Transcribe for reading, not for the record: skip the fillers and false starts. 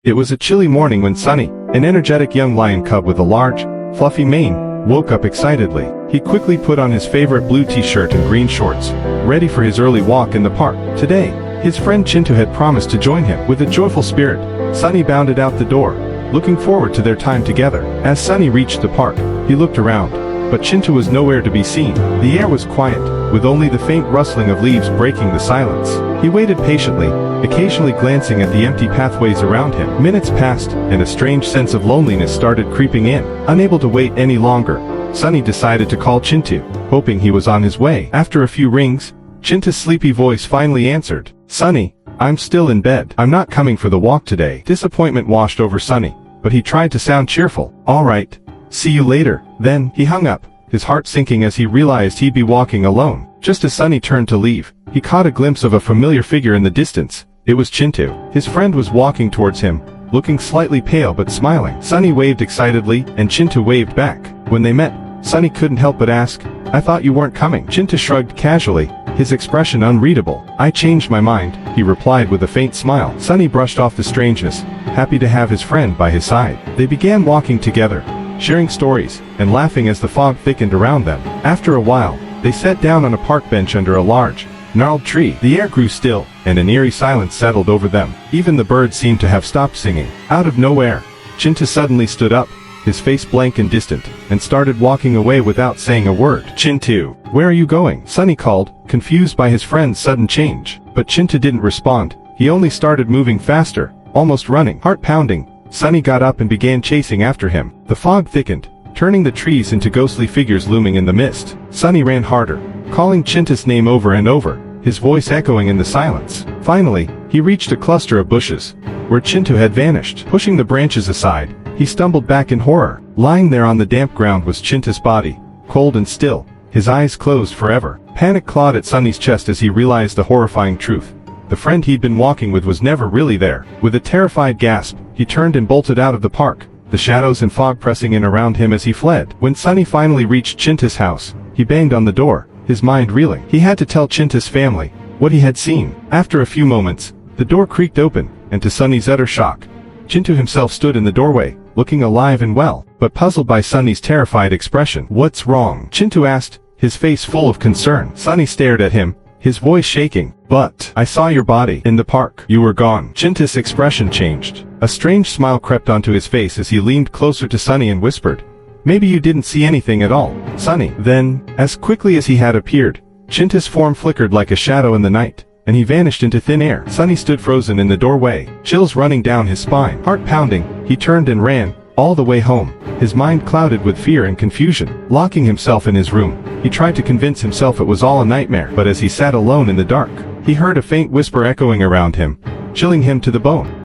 It was a chilly morning when Sunny, an energetic young lion cub with a large, fluffy mane, woke up excitedly. He quickly put on his favorite blue t-shirt and green shorts, ready for his early walk in the park. Today, his friend Chintu had promised to join him. With a joyful spirit, Sunny bounded out the door, looking forward to their time together. As Sunny reached the park, he looked around, but Chintu was nowhere to be seen. The air was quiet, with only the faint rustling of leaves breaking the silence. He waited patiently, occasionally glancing at the empty pathways around him. Minutes passed, and a strange sense of loneliness started creeping in. Unable to wait any longer, Sunny decided to call Chintu, hoping he was on his way. After a few rings, Chintu's sleepy voice finally answered. "Sunny, I'm still in bed. I'm not coming for the walk today." Disappointment washed over Sunny, but he tried to sound cheerful. "All right. See you later." Then, he hung up, his heart sinking as he realized he'd be walking alone. Just as Sunny turned to leave, he caught a glimpse of a familiar figure in the distance. It was Chintu. His friend was walking towards him, looking slightly pale but smiling. Sunny waved excitedly, and Chintu waved back. When they met, Sunny couldn't help but ask, "I thought you weren't coming." Chintu shrugged casually, his expression unreadable. "I changed my mind," he replied with a faint smile. Sunny brushed off the strangeness, happy to have his friend by his side. They began walking together, sharing stories, and laughing as the fog thickened around them. After a while, they sat down on a park bench under a large, gnarled tree. The air grew still, and an eerie silence settled over them. Even the birds seemed to have stopped singing. Out of nowhere, Chintu suddenly stood up, his face blank and distant, and started walking away without saying a word. "Chintu, where are you going?" Sunny called, confused by his friend's sudden change. But Chintu didn't respond. He only started moving faster, almost running. Heart pounding, Sunny got up and began chasing after him. The fog thickened, turning the trees into ghostly figures looming in the mist. Sunny ran harder, calling Chintu's name over and over, his voice echoing in the silence. Finally, he reached a cluster of bushes, where Chintu had vanished. Pushing the branches aside, he stumbled back in horror. Lying there on the damp ground was Chintu's body, cold and still, his eyes closed forever. Panic clawed at Sunny's chest as he realized the horrifying truth. The friend he'd been walking with was never really there. With a terrified gasp, he turned and bolted out of the park, the shadows and fog pressing in around him as he fled. When Sunny finally reached Chintu's house, he banged on the door, his mind reeling. He had to tell Chintu's family what he had seen. After a few moments, the door creaked open, and to Sunny's utter shock, Chintu himself stood in the doorway, looking alive and well, but puzzled by Sunny's terrified expression. "What's wrong?" Chintu asked, his face full of concern. Sunny stared at him, his voice shaking. "But I saw your body in the park. You were gone." Chintu's expression changed. A strange smile crept onto his face as he leaned closer to Sunny and whispered, "Maybe you didn't see anything at all, Sunny." Then, as quickly as he had appeared, Chintu's form flickered like a shadow in the night, and he vanished into thin air. Sunny stood frozen in the doorway, chills running down his spine. Heart pounding, he turned and ran, all the way home, his mind clouded with fear and confusion. Locking himself in his room, he tried to convince himself it was all a nightmare. But as he sat alone in the dark, he heard a faint whisper echoing around him, chilling him to the bone.